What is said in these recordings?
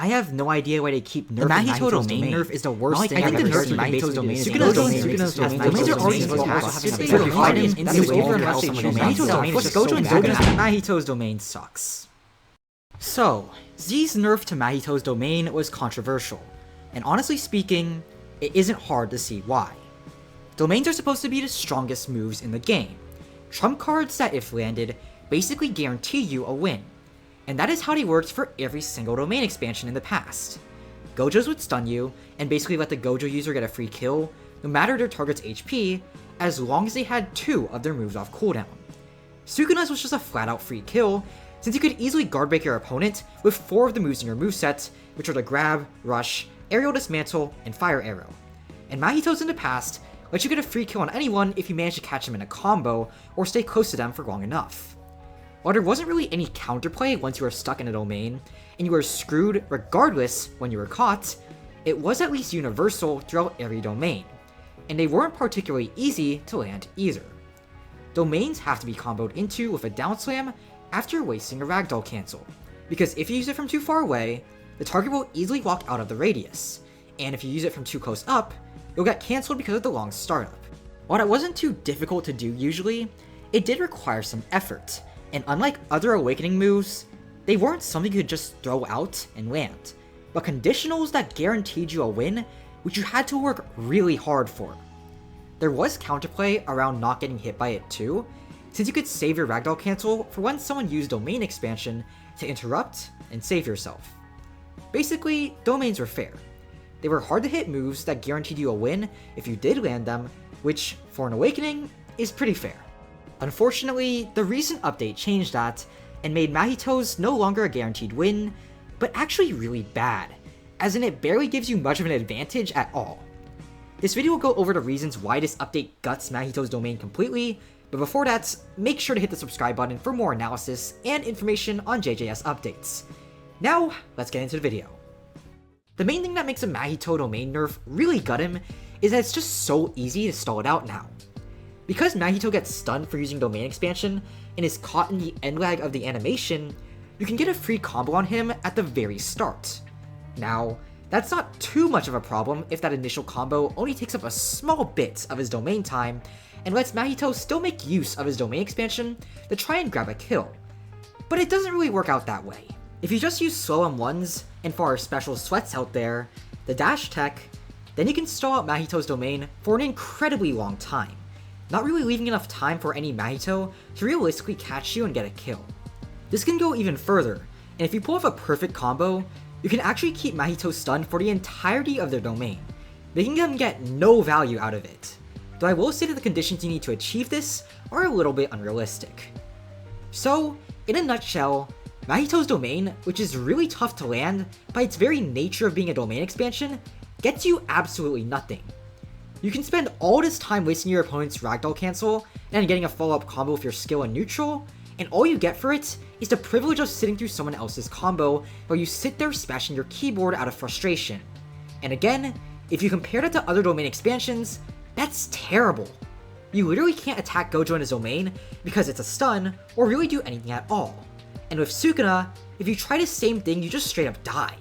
I have no idea why they keep nerfing Mahito's domain. Nerf is the worst thing I've ever seen. Mahito's domain is Sukuna's domain. Domains are already supposed to have Mahito's domain sucks. So, Z's nerf to Mahito's domain was controversial, and honestly speaking, it isn't hard to see why. Domains are supposed to be the strongest moves in the game, trump cards that if landed, basically guarantee you a win. And that is how they worked for every single domain expansion in the past. Gojos would stun you, and basically let the Gojo user get a free kill, no matter their target's HP, as long as they had 2 of their moves off cooldown. Sukuna's was just a flat out free kill, since you could easily guard break your opponent with 4 of the moves in your moveset, which are the Grab, Rush, Aerial Dismantle, and Fire Arrow. And Mahito's in the past lets you get a free kill on anyone if you manage to catch them in a combo, or stay close to them for long enough. While there wasn't really any counterplay once you were stuck in a domain, and you were screwed regardless when you were caught, it was at least universal throughout every domain, and they weren't particularly easy to land either. Domains have to be comboed into with a down slam after wasting a ragdoll cancel, because if you use it from too far away, the target will easily walk out of the radius, and if you use it from too close up, you'll get cancelled because of the long startup. While that wasn't too difficult to do usually, it did require some effort, and unlike other Awakening moves, they weren't something you could just throw out and land, but conditionals that guaranteed you a win, which you had to work really hard for. There was counterplay around not getting hit by it too, since you could save your ragdoll cancel for when someone used domain expansion to interrupt and save yourself. Basically, domains were fair. They were hard to hit moves that guaranteed you a win if you did land them, which, for an Awakening, is pretty fair. Unfortunately, the recent update changed that, and made Mahito's no longer a guaranteed win, but actually really bad, as in it barely gives you much of an advantage at all. This video will go over the reasons why this update guts Mahito's domain completely, but before that, make sure to hit the subscribe button for more analysis and information on JJS updates. Now, let's get into the video. The main thing that makes a Mahito domain nerf really gut him is that it's just so easy to stall it out now. Because Mahito gets stunned for using domain expansion and is caught in the end lag of the animation, you can get a free combo on him at the very start. Now, that's not too much of a problem if that initial combo only takes up a small bit of his domain time and lets Mahito still make use of his domain expansion to try and grab a kill. But it doesn't really work out that way. If you just use slow M1s, and for our special sweats out there, the dash tech, then you can stall out Mahito's domain for an incredibly long time, not really leaving enough time for any Mahito to realistically catch you and get a kill. This can go even further, and if you pull off a perfect combo, you can actually keep Mahito stunned for the entirety of their domain, making them get no value out of it. Though I will say that the conditions you need to achieve this are a little bit unrealistic. So, in a nutshell, Mahito's domain, which is really tough to land by its very nature of being a domain expansion, gets you absolutely nothing. You can spend all this time wasting your opponent's ragdoll cancel and getting a follow-up combo with your skill in neutral, and all you get for it is the privilege of sitting through someone else's combo while you sit there smashing your keyboard out of frustration. And again, if you compare that to other domain expansions, that's terrible. You literally can't attack Gojo in his domain because it's a stun or really do anything at all. And with Sukuna, if you try the same thing, you just straight up die.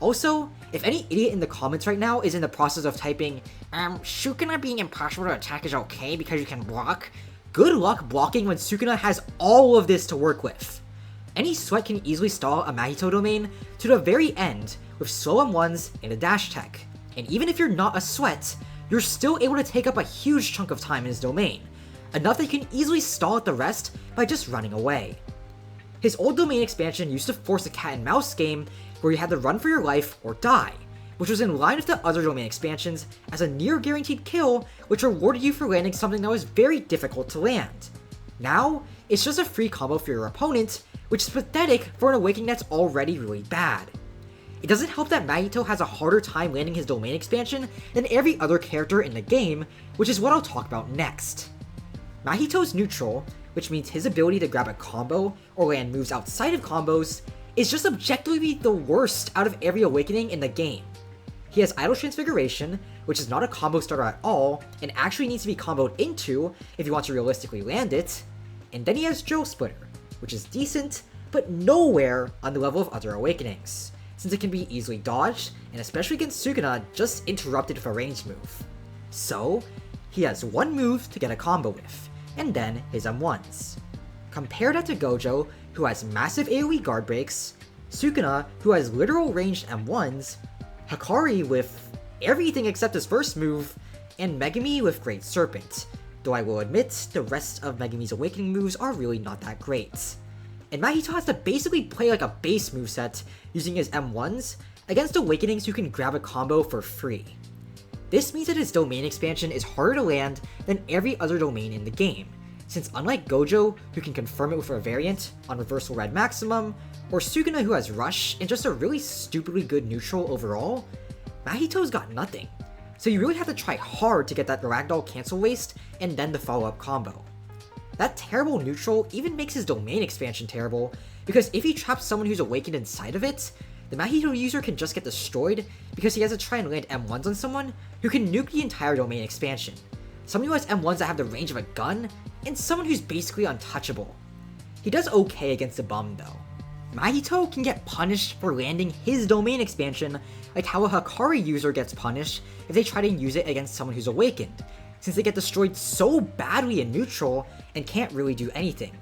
Also, if any idiot in the comments right now is in the process of typing, Sukuna being impossible to attack is okay because you can block, good luck blocking when Sukuna has all of this to work with. Any sweat can easily stall a Mahito domain to the very end with slow M1s and a dash tech. And even if you're not a sweat, you're still able to take up a huge chunk of time in his domain, enough that you can easily stall out the rest by just running away. His old domain expansion used to force a cat and mouse game where you had to run for your life or die, which was in line with the other domain expansions as a near guaranteed kill which rewarded you for landing something that was very difficult to land. Now, it's just a free combo for your opponent, which is pathetic for an Awakening that's already really bad. It doesn't help that Mahito has a harder time landing his domain expansion than every other character in the game, which is what I'll talk about next. Mahito's neutral, which means his ability to grab a combo or land moves outside of combos, is just objectively the worst out of every Awakening in the game. He has Idle Transfiguration, which is not a combo starter at all, and actually needs to be comboed into if you want to realistically land it, and then he has Joe Splitter, which is decent, but nowhere on the level of other Awakenings, since it can be easily dodged, and especially against Sukuna, just interrupted with a ranged move. So, he has one move to get a combo with, and then his M1s. Compare that to Gojo, who has massive AoE guard breaks, Sukuna, who has literal ranged M1s, Hakari with everything except his first move, and Megumi with Great Serpent, though I will admit the rest of Megumi's awakening moves are really not that great. And Mahito has to basically play like a base moveset using his M1s against awakenings who can grab a combo for free. This means that his domain expansion is harder to land than every other domain in the game, since unlike Gojo, who can confirm it with a variant on Reversal Red Maximum, or Sukuna who has Rush and just a really stupidly good neutral overall, Mahito's got nothing. So you really have to try hard to get that Ragdoll cancel waste and then the follow-up combo. That terrible neutral even makes his domain expansion terrible, because if he traps someone who's awakened inside of it, the Mahito user can just get destroyed because he has to try and land M1s on someone who can nuke the entire domain expansion, someone who has M1s that have the range of a gun, and someone who's basically untouchable. He does okay against the bum though. Mahito can get punished for landing his domain expansion like how a Hakari user gets punished if they try to use it against someone who's awakened, since they get destroyed so badly in neutral and can't really do anything.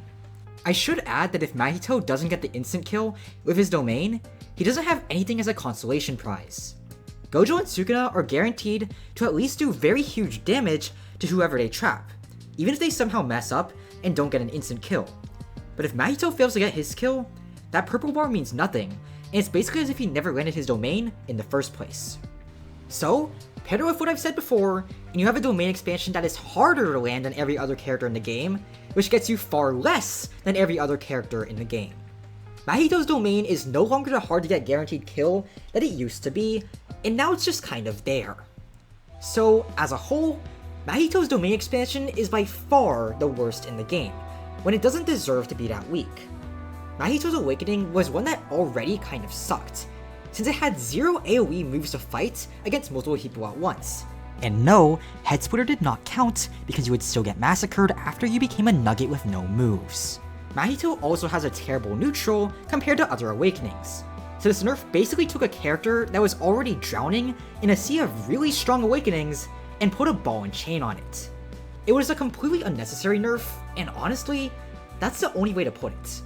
I should add that if Mahito doesn't get the instant kill with his domain, he doesn't have anything as a consolation prize. Gojo and Sukuna are guaranteed to at least do very huge damage to whoever they trap, even if they somehow mess up and don't get an instant kill. But if Mahito fails to get his kill, that purple bar means nothing, and it's basically as if he never landed his domain in the first place. So, paired with what I've said before, and you have a domain expansion that is harder to land than every other character in the game, which gets you far less than every other character in the game. Mahito's domain is no longer the hard to get guaranteed kill that it used to be, and now it's just kind of there. So, as a whole, Mahito's domain expansion is by far the worst in the game, when it doesn't deserve to be that weak. Mahito's awakening was one that already kind of sucked, since it had zero AoE moves to fight against multiple people at once. And no, Head Splitter did not count because you would still get massacred after you became a nugget with no moves. Mahito also has a terrible neutral compared to other awakenings, so this nerf basically took a character that was already drowning in a sea of really strong awakenings and put a ball and chain on it. It was a completely unnecessary nerf, and honestly, that's the only way to put it.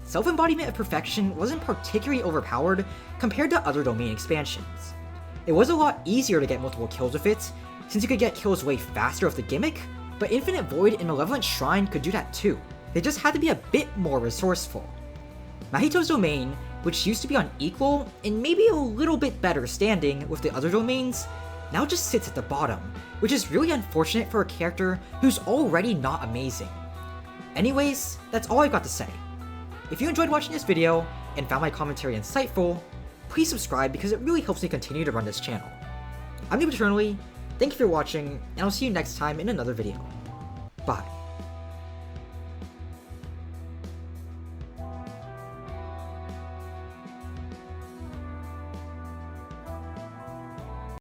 Self-embodiment of perfection wasn't particularly overpowered compared to other domain expansions. It was a lot easier to get multiple kills with it, since you could get kills way faster with the gimmick, but Infinite Void and Malevolent Shrine could do that too. They just had to be a bit more resourceful. Mahito's domain, which used to be on equal and maybe a little bit better standing with the other domains, now just sits at the bottom, which is really unfortunate for a character who's already not amazing. Anyways, that's all I've got to say. If you enjoyed watching this video and found my commentary insightful, please subscribe because it really helps me continue to run this channel. I'm Eternally, thank you for watching, and I'll see you next time in another video. Bye.